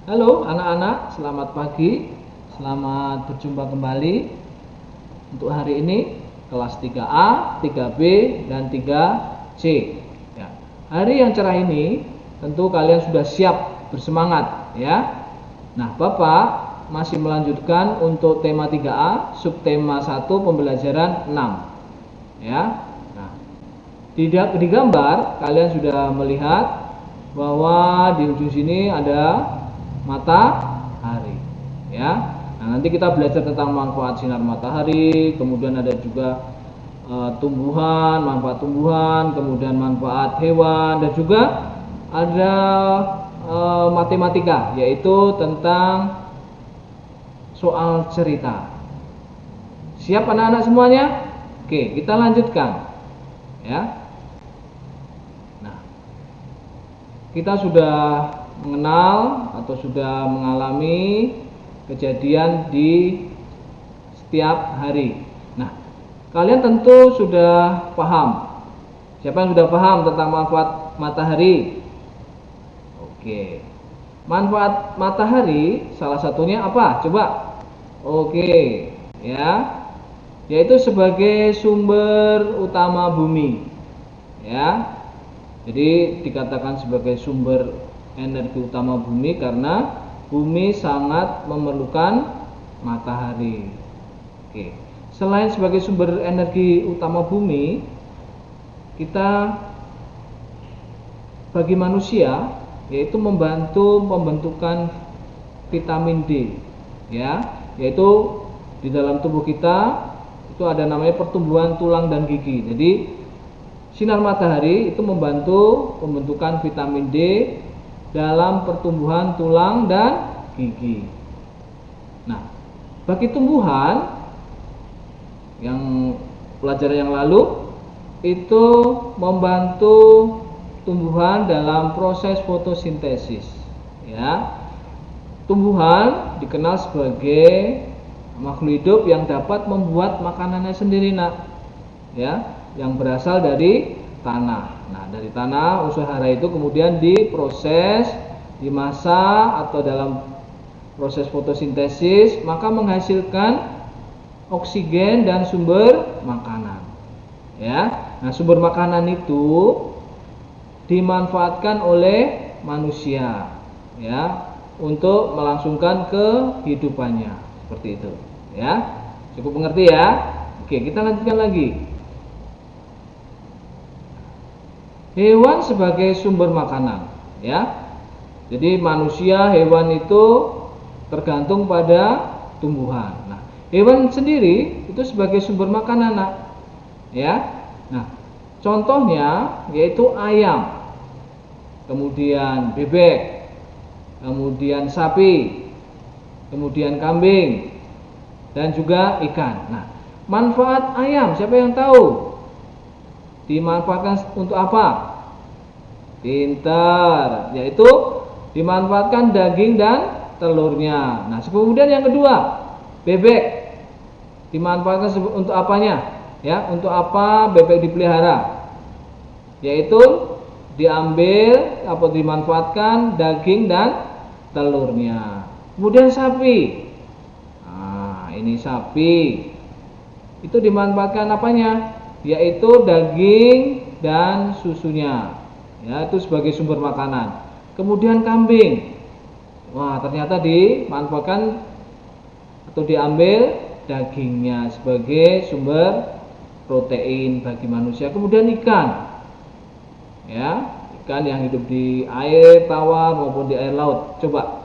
Halo anak-anak, selamat pagi. Selamat berjumpa kembali. Untuk hari ini kelas 3A, 3B, dan 3C. Ya. Hari yang cerah ini tentu kalian sudah siap bersemangat ya. Nah, Bapak masih melanjutkan untuk tema 3A, subtema 1 pembelajaran 6. Ya. Nah, di gambar kalian sudah melihat bahwa di ujung sini ada matahari ya. Nah, nanti kita belajar tentang manfaat sinar matahari, kemudian ada juga tumbuhan, manfaat tumbuhan, kemudian manfaat hewan, dan juga ada matematika, yaitu tentang soal cerita. Siap anak-anak semuanya? Oke, kita lanjutkan ya. Nah, kita sudah mengenal atau sudah mengalami kejadian di setiap hari. Nah, kalian tentu sudah paham. Siapa yang sudah paham tentang manfaat matahari? Oke. Manfaat matahari salah satunya apa? Coba. Oke, ya. Yaitu sebagai sumber utama bumi. Ya. Jadi dikatakan sebagai sumber energi utama bumi karena bumi sangat memerlukan matahari. Oke. Selain sebagai sumber energi utama bumi, kita bagi manusia yaitu membantu pembentukan vitamin D, ya, yaitu di dalam tubuh kita itu ada namanya pertumbuhan tulang dan gigi. Jadi sinar matahari itu membantu pembentukan vitamin D dalam pertumbuhan tulang dan gigi. Nah, bagi tumbuhan yang pelajaran yang lalu itu membantu tumbuhan dalam proses fotosintesis. Ya, tumbuhan dikenal sebagai makhluk hidup yang dapat membuat makanannya sendiri, nak. Ya, yang berasal dari tanah. Nah, dari tanah unsur hara itu kemudian diproses, dimasak atau dalam proses fotosintesis, maka menghasilkan oksigen dan sumber makanan. Ya, nah sumber makanan itu dimanfaatkan oleh manusia, ya, untuk melangsungkan kehidupannya seperti itu. Ya, cukup mengerti ya? Oke, kita lanjutkan lagi. Hewan sebagai sumber makanan, ya. Jadi manusia, hewan itu tergantung pada tumbuhan. Nah, hewan sendiri itu sebagai sumber makanan, nak. Ya. Nah, contohnya yaitu ayam, kemudian bebek, kemudian sapi, kemudian kambing, dan juga ikan. Nah, manfaat ayam siapa yang tahu? Dimanfaatkan untuk apa? Pintar, yaitu dimanfaatkan daging dan telurnya. Nah, kemudian yang kedua, bebek dimanfaatkan untuk apanya? Ya, untuk apa bebek dipelihara? Yaitu diambil atau dimanfaatkan daging dan telurnya. Kemudian sapi. Nah, ini sapi. Itu dimanfaatkan apanya? Yaitu daging dan susunya. Ya, itu sebagai sumber makanan. Kemudian kambing. Wah, ternyata dimanfaatkan atau diambil dagingnya sebagai sumber protein bagi manusia. Kemudian ikan. Ya, ikan yang hidup di air tawar maupun di air laut. Coba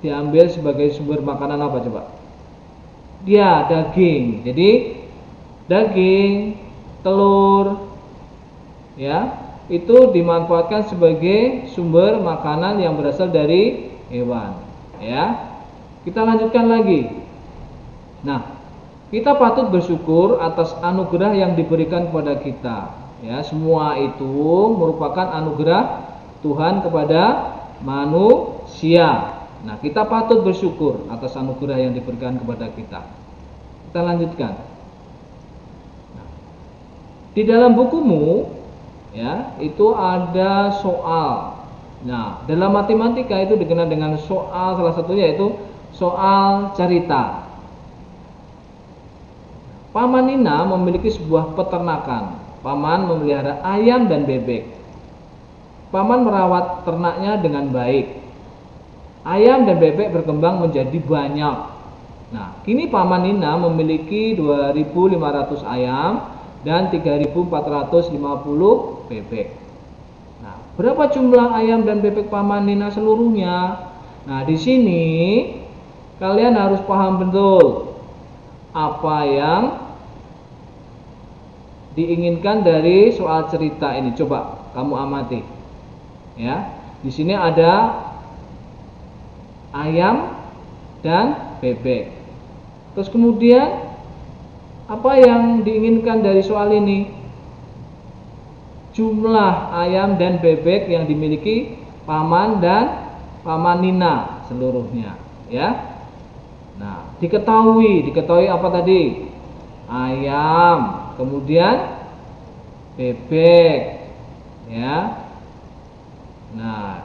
diambil sebagai sumber makanan apa coba? Dia daging. Jadi daging, telur, ya, itu dimanfaatkan sebagai sumber makanan yang berasal dari hewan. Ya, kita lanjutkan lagi. Nah, kita patut bersyukur atas anugerah yang diberikan kepada kita. Ya, semua itu merupakan anugerah Tuhan kepada manusia. Nah, kita patut bersyukur atas anugerah yang diberikan kepada kita. Kita lanjutkan. Nah, di dalam bukumu, ya, itu ada soal Nah, dalam matematika itu dikenal dengan soal, salah satunya yaitu soal cerita. Paman Nina memiliki sebuah peternakan. Paman memelihara ayam dan bebek. Paman merawat ternaknya dengan baik. Ayam dan bebek berkembang menjadi banyak. Nah, kini Paman Nina memiliki 2.500 ayam dan 3.450 bebek. Nah, berapa jumlah ayam dan bebek Paman Nina seluruhnya? Nah, di sini kalian harus paham betul apa yang diinginkan dari soal cerita ini. Coba kamu amati. Ya, di sini ada ayam dan bebek. Terus kemudian apa yang diinginkan dari soal ini? Jumlah ayam dan bebek yang dimiliki paman dan Paman Nina seluruhnya, ya. Nah, diketahui apa tadi? Ayam, kemudian bebek, ya. Nah,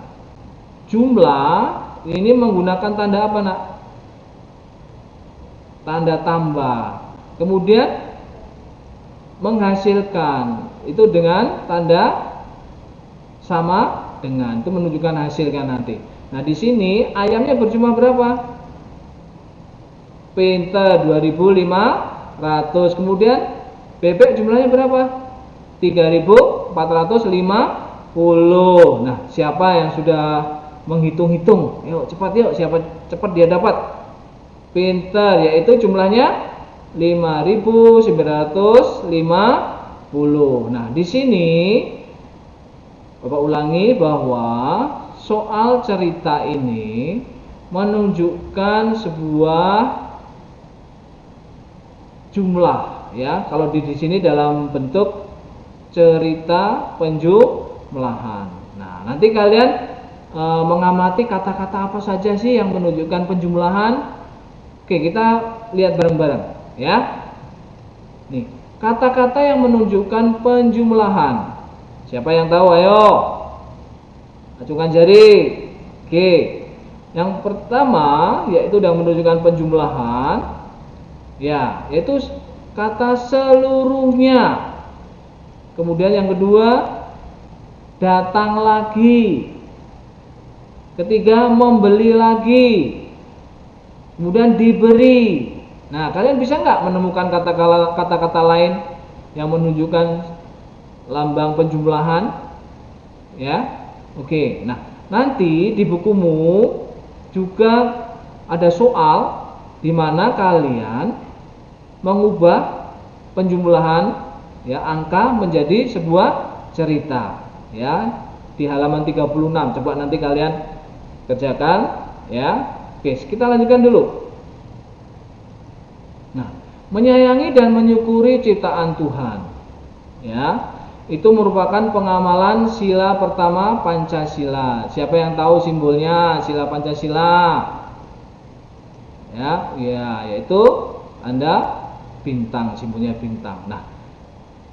jumlah ini menggunakan tanda apa, Nak? Tanda tambah. Kemudian menghasilkan itu dengan tanda sama dengan, itu menunjukkan hasilkan nanti. Nah, di sini ayamnya berjumlah berapa? Pinter, 2.500. Kemudian bebek jumlahnya berapa? 3.450. Nah, siapa yang sudah menghitung-hitung? Yuk, cepat yuk, siapa cepat dia dapat. Pinter, yaitu jumlahnya 5.950. Nah, di sini Bapak ulangi bahwa soal cerita ini menunjukkan sebuah jumlah, ya. Kalau di sini dalam bentuk cerita penjumlahan. Nah, nanti kalian mengamati kata-kata apa saja sih yang menunjukkan penjumlahan. Oke, kita lihat bareng-bareng, ya. Nih, kata-kata yang menunjukkan penjumlahan. Siapa yang tahu? Ayo, acungkan jari. Oke, yang pertama yaitu yang menunjukkan penjumlahan, ya, yaitu kata seluruhnya. Kemudian yang kedua, datang lagi. Ketiga, membeli lagi. Kemudian diberi. Nah, kalian bisa nggak menemukan kata-kata lain yang menunjukkan lambang penjumlahan? Ya, oke. Nah, nanti di bukumu juga ada soal di mana kalian mengubah penjumlahan, ya, angka menjadi sebuah cerita, ya, di halaman 36. Coba nanti kalian kerjakan, ya. Oke, kita lanjutkan dulu. Nah, menyayangi dan menyukuri ciptaan Tuhan, ya, itu merupakan pengamalan sila pertama Pancasila. Siapa yang tahu simbolnya sila Pancasila? Ya, yaitu Anda bintang, simbolnya bintang. Nah,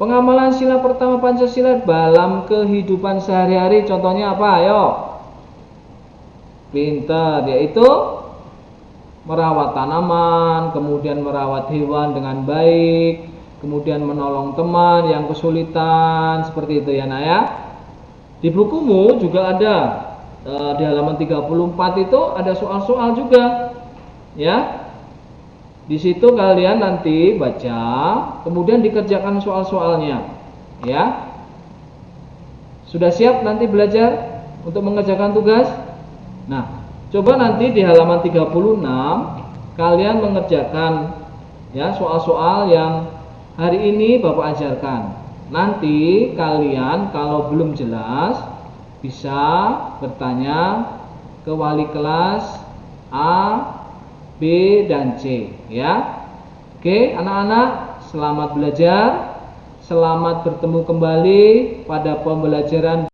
pengamalan sila pertama Pancasila dalam kehidupan sehari-hari contohnya apa? Ayo. Pintar, yaitu merawat tanaman, kemudian merawat hewan dengan baik, kemudian menolong teman yang kesulitan, seperti itu ya, Nak, ya. Di bukumu juga ada di halaman 34 itu ada soal-soal juga, ya. Di situ kalian nanti baca, kemudian dikerjakan soal-soalnya, ya. Sudah siap nanti belajar untuk mengerjakan tugas? Nah, coba nanti di halaman 36 kalian mengerjakan, ya, soal-soal yang hari ini Bapak ajarkan. Nanti kalian kalau belum jelas bisa bertanya ke wali kelas A, B, dan C, ya. Oke, anak-anak, selamat belajar. Selamat bertemu kembali pada pembelajaran